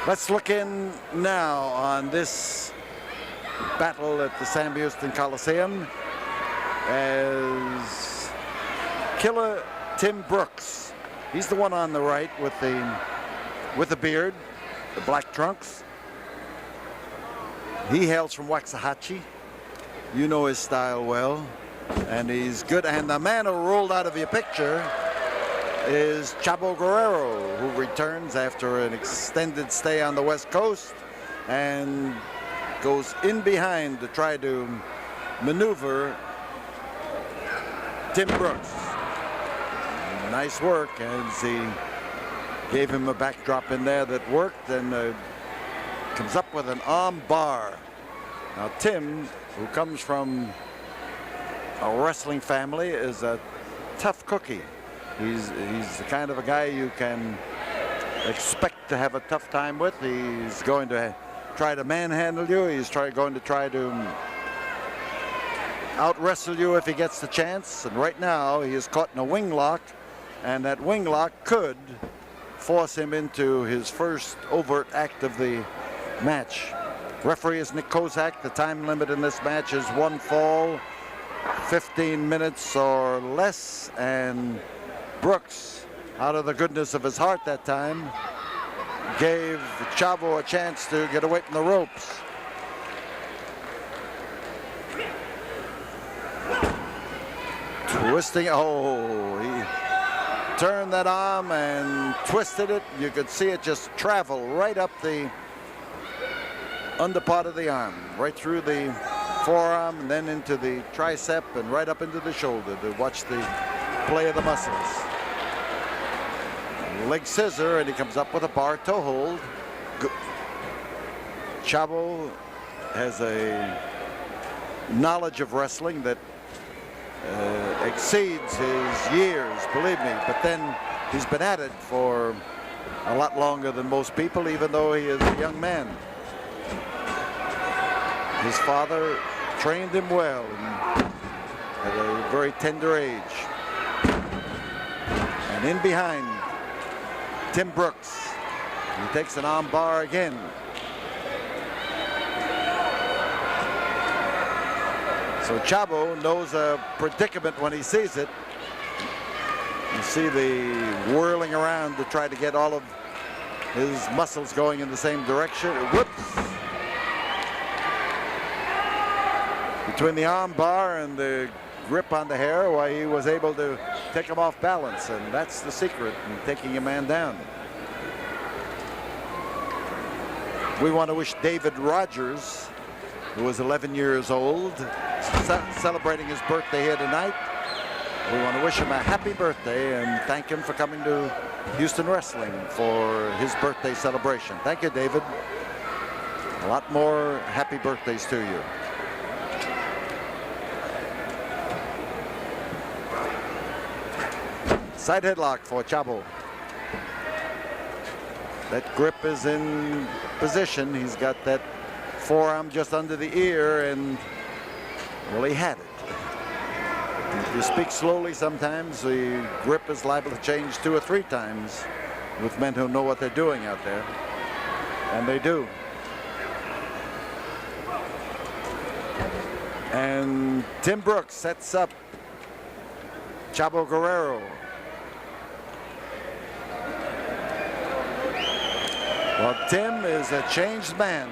Let's look in now on this battle at the Sam Houston Coliseum as Killer Tim Brooks. He's the one on the right with the beard, the black trunks. He hails from Waxahachie. You know his style well, and he's good. And the man who rolled out of your picture is Chavo Guerrero, who returns after an extended stay on the West Coast and goes in behind to try to maneuver Tim Brooks. Nice work as he gave him a backdrop in there that worked, and comes up with an arm bar. Now Tim, who comes from a wrestling family, is a tough cookie. He's the kind of a guy you can expect to have a tough time with. He's going to try to manhandle you. He's going to try to out-wrestle you if he gets the chance. And right now he is caught in a wing lock, and that wing lock could force him into his first overt act of the match. Referee is Nick Kozak. The time limit in this match is 1 fall, 15 minutes or less, and Brooks, out of the goodness of his heart that time, gave Chavo a chance to get away from the ropes. Twisting, oh, he turned that arm and twisted it. You could see it just travel right up the under part of the arm, right through the forearm, and then into the tricep and right up into the shoulder to watch the play of the muscles. Leg scissor, and he comes up with a bar toe hold. Chavo has a knowledge of wrestling that exceeds his years, believe me, but then he's been at it for a lot longer than most people, even though he is a young man. His father trained him well at a very tender age. And in behind Tim Brooks, he takes an arm bar again. So Chavo knows a predicament when he sees it. You see the whirling around to try to get all of his muscles going in the same direction. Whoops! Between the arm bar and the grip on the hair, why he was able to take him off balance, and that's the secret in taking a man down. We want to wish David Rogers, who was 11 years old, celebrating his birthday here tonight. We want to wish him a happy birthday and thank him for coming to Houston Wrestling for his birthday celebration. Thank you, David. A lot more happy birthdays to you. Side headlock for Chavo. That grip is in position. He's got that forearm just under the ear, and well, he had it. If you speak slowly, sometimes the grip is liable to change 2 or 3 times with men who know what they're doing out there, and they do. And Tim Brooks sets up Chavo Guerrero. Well, Tim is a changed man.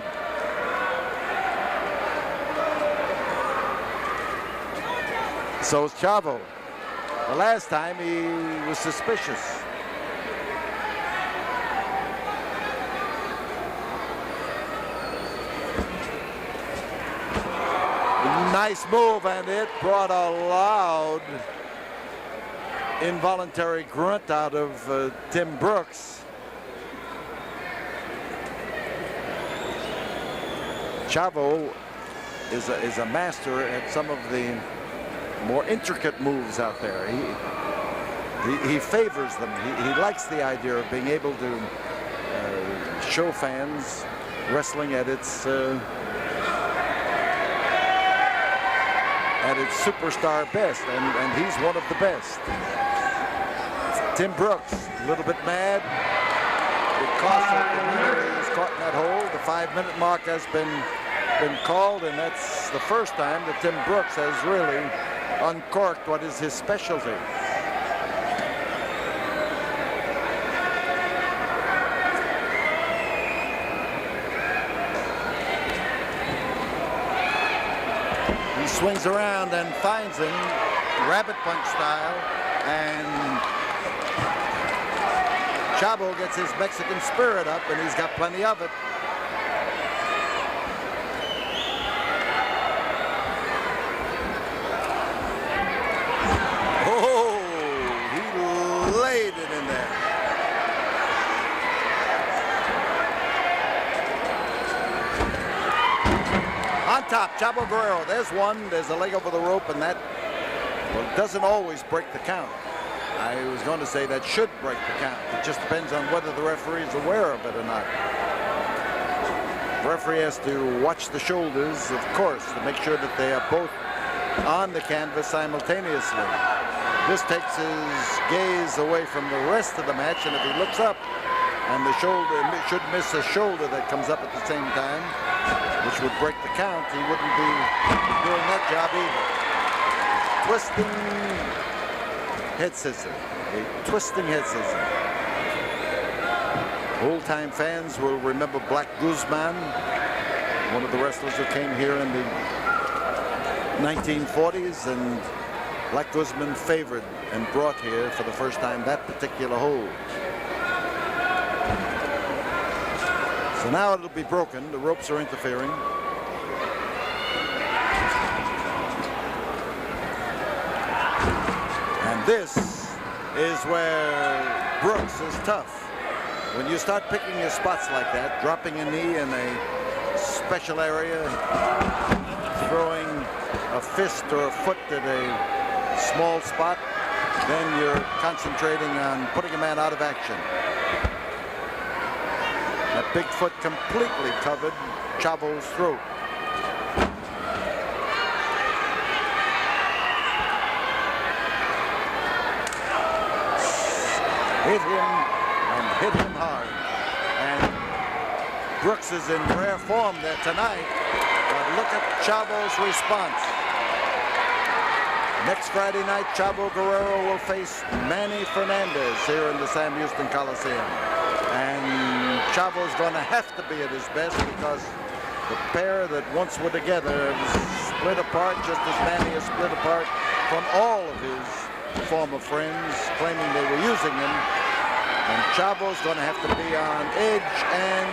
So is Chavo. The last time he was suspicious. Nice move, and it brought a loud involuntary grunt out of Tim Brooks. Chavo is a master at some of the more intricate moves out there. He favors them. He likes the idea of being able to show fans wrestling at its superstar best, and he's one of the best. Tim Brooks, a little bit mad because of the caught in that hole. The 5-minute mark has been called, and that's the first time that Tim Brooks has really uncorked what is his specialty. He swings around and finds him, rabbit punch style, and Chavo gets his Mexican spirit up, and he's got plenty of it. Oh, he laid it in there. On top, Chavo Guerrero. There's one. There's a leg over the rope, and that, well, it doesn't always break the count. I was going to say that should break the count. It just depends on whether the referee is aware of it or not. The referee has to watch the shoulders, of course, to make sure that they are both on the canvas simultaneously. This takes his gaze away from the rest of the match, and if he looks up and the shoulder should miss a shoulder that comes up at the same time, which would break the count, he wouldn't be doing that job either. Twisting head scissor, a twisting head scissor. Old-time fans will remember Black Guzman, one of the wrestlers who came here in the 1940s, and Black Guzman favored and brought here for the first time that particular hold. So now it'll be broken. The ropes are interfering. This is where Brooks is tough. When you start picking your spots like that, dropping a knee in a special area, throwing a fist or a foot at a small spot, then you're concentrating on putting a man out of action. That big foot completely covered Chavo's throat. Hit him and hit him hard. And Brooks is in rare form there tonight. But look at Chavo's response. Next Friday night, Chavo Guerrero will face Manny Fernandez here in the Sam Houston Coliseum. And Chavo's going to have to be at his best, because the pair that once were together have split apart just as Manny has split apart from all of his former friends, claiming they were using him. And Chavo's going to have to be on edge and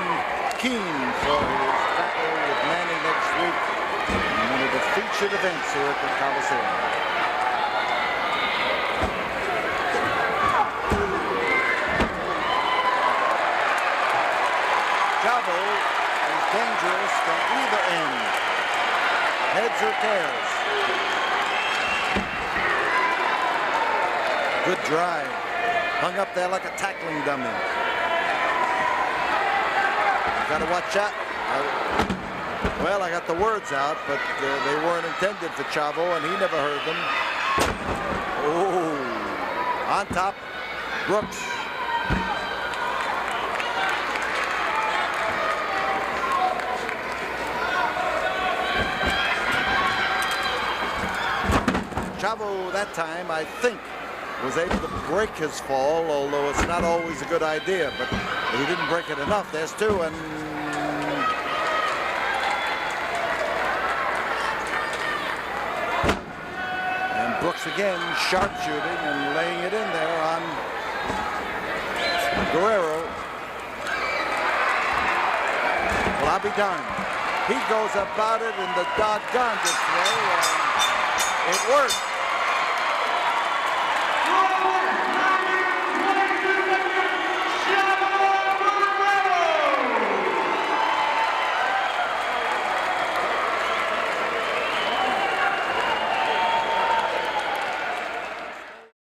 keen for his battle with Manny next week in one of the featured events here at the Coliseum. Chavo is dangerous from either end, heads or tails. Good drive. Hung up there like a tackling dummy. You got to watch out. Well, I got the words out, but they weren't intended for Chavo, and he never heard them. Oh, on top, Brooks. Chavo that time, I think, was able to break his fall, although it's not always a good idea, but he didn't break it enough. There's two, and Brooks again sharpshooting and laying it in there on Guerrero. Well, I'll be darned. He goes about it in the doggone way, and it worked.